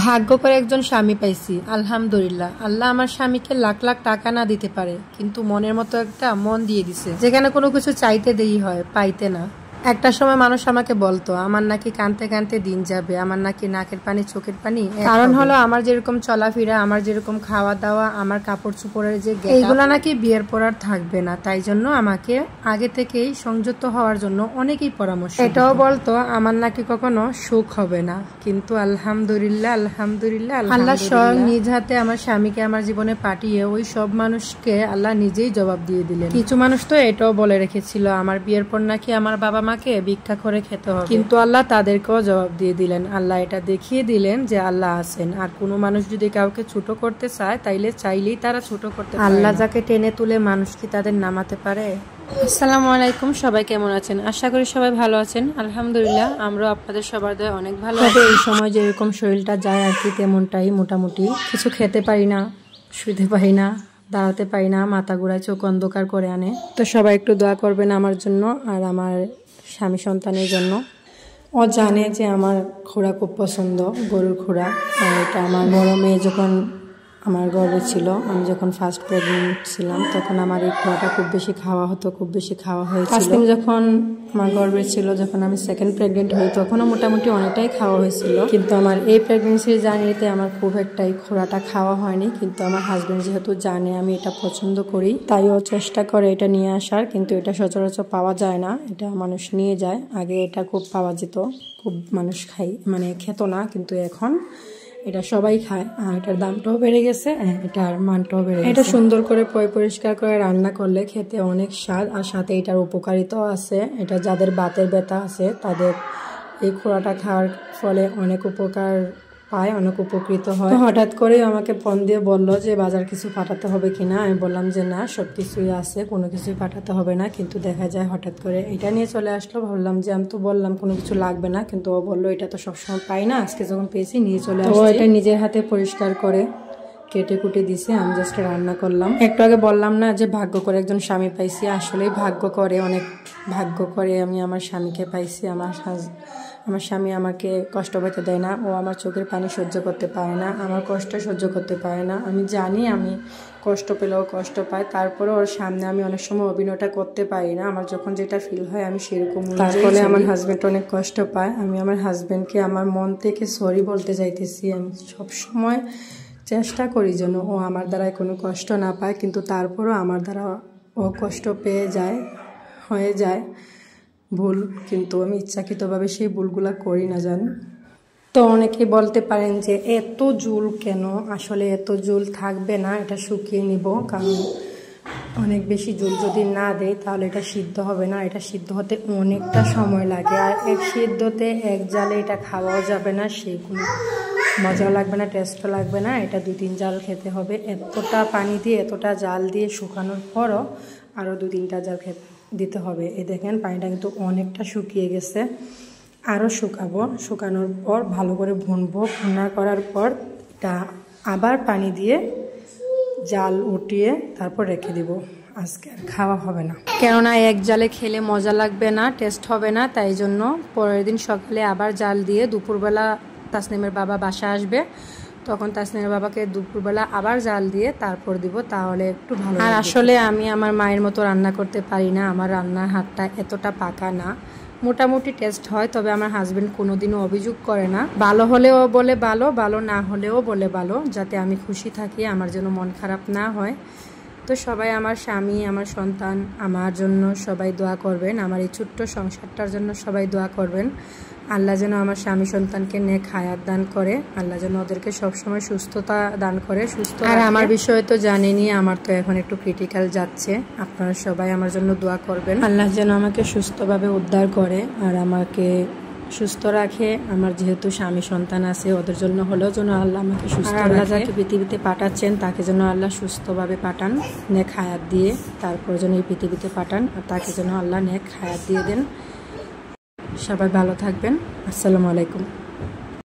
ভাগ্য করে একজন স্বামী পাইছি, আলহামদুলিল্লাহ। আল্লাহ আমার স্বামীকে লাখ লাখ টাকা না দিতে পারে, কিন্তু মনের মতো একটা মন দিয়ে দিছে, যেখানে কোনো কিছু চাইতে দেরি হয়, পাইতে না। একটা সময় মানুষ আমাকে বলতো আমার নাকি কানতে কানতে দিন যাবে, আমার নাকি নাকের পানি চোখের পানি। কারণ হলো আমার যেরকম চলাফেরা, আমার যেরকম খাওয়া দাওয়া, আমার কাপড় চোপড়ের যে এইগুলা নাকি বিয়ের পর আর থাকবে না। তাই জন্য আমাকে আগে থেকেই সংযুক্ত হওয়ার জন্য অনেকেই পরামর্শ, এটাও বলতো আমার নাকি কখনো সুখ হবে না। কিন্তু আলহামদুলিল্লাহ আলহামদুলিল্লাহ আল্লাহ স্বয়ং নিজ হাতে আমার স্বামীকে আমার জীবনে পাঠিয়ে ওই সব মানুষকে আল্লাহ নিজেই জবাব দিয়ে দিলেন। কিছু মানুষ তো এটাও বলে রেখেছিল আমার বিয়ের পর নাকি আমার বাবা মাকে ভিক্ষা করে খেতে হবে, কিন্তু আল্লাহ তাদেরকেও জবাব দিয়ে দিলেন। আল্লাহ এটা দেখিয়ে দিলেন যে আল্লাহ আছেন। আর কোনো মানুষ যদি কাউকে ছোট করতে চায়, তাইলে চাইলেই তারা ছোট করতে পারে। আল্লাহ যাকে টেনে তুলে মানুষ কি তাদের নামাতে পারে? আসসালামু আলাইকুম, সবাই কেমন আছেন? আশা করি সবাই ভালো আছেন। আলহামদুলিল্লাহ, আমরাও আপনাদের সবার দয়া অনেক ভালো আছি। এই সময় যেরকম শরীরটা যায় আর কি, তেমনটাই মোটামুটি। কিছু খেতে পারি না, শুতে পারি না, দাঁড়াতে পারি না, মাথা ঘুরায়, চোখ অন্ধকার করে আনে। তো সবাই একটু দোয়া করবেন আমার জন্য আর আমার স্বামী সন্তানের জন্য। ও জানে যে আমার খুরা খুব পছন্দ, গরুর খুরা। আর এটা আমার বড় মেয়ে যখন আমার গর্ভে ছিল, আমি যখন ফার্স্ট প্রেগনেন্ট ছিলাম, তখন আমার এই খোয়াটা খুব বেশি খাওয়া হতো, খুব বেশি খাওয়া হয়েছিল। যখন আমার গর্ভে ছিল, যখন আমি সেকেন্ড প্রেগনেন্ট হই, তখনও মোটামুটি অনেকটাই খাওয়া হয়েছিল। কিন্তু আমার এই প্রেগনেন্সির জার্নিতে আমার খুব একটাই খোরাটা খাওয়া হয়নি। কিন্তু আমার হাজবেন্ড যেহেতু জানে আমি এটা পছন্দ করি, তাই ও চেষ্টা করে এটা নিয়ে আসার। কিন্তু এটা সচরাচর পাওয়া যায় না, এটা মানুষ নিয়ে যায়। আগে এটা খুব পাওয়া যেত, খুব মানুষ খেত না, কিন্তু এখন এটা সবাই খায়। আর এটার দামটাও বেড়ে গেছে, এটার মানটাও বেড়ে গেছে। এটা সুন্দর করে পরিষ্কার করে রান্না করলে খেতে অনেক স্বাদ, আর সাথে এটার উপকারিতাও আছে। এটা যাদের বাতের ব্যথা আছে তাদের এই খোরাটা খাওয়ার ফলে অনেক উপকার পায়, অনেক উপকৃত হয়। হঠাৎ করে আমাকে ফোন দিয়ে বললো যে বাজার কিছু পাঠাতে হবে কিনা। আমি বললাম যে না, সব কিছুই আছে, কোনো কিছুই পাঠাতে হবে না। কিন্তু দেখা যায় হঠাৎ করে এটা নিয়ে চলে আসলো। ভাবলাম যে আমি তো বললাম কোনো কিছু লাগবে না, কিন্তু ও বললো এটা তো সবসময় পাই না, আজকে যখন পেয়েছি নিয়ে চলে আসলো। এটা নিজের হাতে পরিষ্কার করে কেটে কুটে দিছে, আমি জাস্ট রান্না করলাম। একটু আগে বললাম না যে ভাগ্য করে একজন স্বামী পাইছি, আসলেই ভাগ্য করে, অনেক ভাগ্য করে আমি আমার স্বামীকে পাইছি। আমার স্বামী আমাকে কষ্ট পেতে দেয় না, ও আমার চোখের পানি সহ্য করতে পারে না, আমার কষ্ট সহ্য করতে পারে না। আমি জানি আমি কষ্ট পেলেও কষ্ট পাই, তারপরে ওর সামনে আমি অনেক সময় অভিনয়টা করতে পারি না। আমার যখন যেটা ফিল হয় আমি সেরকম, তারপরে আমার হাজব্যান্ড অনেক কষ্ট পায়। আমি আমার হাজব্যান্ডকে আমার মন থেকে সরি বলতে চাইতেছি। আমি সবসময় চেষ্টা করি যেন ও আমার দ্বারায় কোনো কষ্ট না পায়, কিন্তু তারপরও আমার দ্বারা ও কষ্ট হয়ে যায় ভুল, কিন্তু আমি ইচ্ছাকৃতভাবে সেই ভুলগুলা করি না, জান। তো অনেকেই বলতে পারেন যে এত জুল কেন? আসলে এত জুল থাকবে না, এটা শুকিয়ে নিব। কারণ অনেক বেশি জুল যদি না দেয় তাহলে এটা সিদ্ধ হবে না, এটা সিদ্ধ হতে অনেকটা সময় লাগে। আর এক সিদ্ধতে এক জালে এটা খাওয়াও যাবে না, সেগুলো মজাও লাগবে না, টেস্টও লাগবে না। এটা 2-3 জাল খেতে হবে। এতটা পানি দিয়ে, এতটা জাল দিয়ে শুকানোর পরও আরও 2-3টা জাল দিতে হবে। এই দেখেন পানিটা কিন্তু অনেকটা শুকিয়ে গেছে। আরও শুকাবো, শুকানোর পর ভালো করে ভুনবো। ভুনা করার পর এটা আবার পানি দিয়ে জাল উঠিয়ে তারপর রেখে দিব। আজকে আর খাওয়া হবে না, কেননা এক জালে খেলে মজা লাগবে না, টেস্ট হবে না। তাই জন্য পরের দিন সকালে আবার জাল দিয়ে, দুপুরবেলা তাসনিমের বাবা বাসা আসবে, তখন তাসনিমের বাবাকে দুপুরবেলা আবার জাল দিয়ে তারপর দিব, তাহলে একটু ভালো। আর আসলে আমি আমার মায়ের মতো রান্না করতে পারি না, আমার রান্নার হাতটা এতটা পাকা না। মোটামুটি টেস্ট হয়, তবে আমার হাজবেন্ড কোনোদিনও অভিযোগ করে না। ভালো হলেও বলে ভালো, ভালো না হলেও বলে ভালো, যাতে আমি খুশি থাকি, আমার যেন মন খারাপ না হয়। তো সবাই, আমার স্বামী, আমার সন্তান, আমার জন্য সবাই দোয়া করবেন। আমার এই ছোট্ট সংসারটার জন্য সবাই দোয়া করবেন। আল্লাহ যেন আমার স্বামী সন্তানকে নেক হায়াত দান করে, আল্লাহ যেন ওদেরকে সবসময় সুস্থতা দান করে, সুস্থ। আর আমার বিষয়ে তো জানেনই, আমার তো এখন একটু ক্রিটিক্যাল যাচ্ছে। আপনারা সবাই আমার জন্য দোয়া করবেন, আল্লাহ যেন আমাকে সুস্থভাবে উদ্ধার করে আর আমাকে সুস্থ রাখে। আমার যেহেতু স্বামী সন্তান আছে, ওদের জন্য হলেও যেন আল্লাহ আমাকে সুস্থ রাখে। আল্লাহ যাকে পৃথিবীতে পাঠাচ্ছেন তাকে যেন আল্লাহ সুস্থভাবে পাঠান, নেক হায়াত দিয়ে, তারপর যেন এই পৃথিবীতে পাঠান, আর তাকে যেন আল্লাহ নেক হায়াত দিয়ে দেন। সবাই ভালো থাকবেন। আসসালামু আলাইকুম।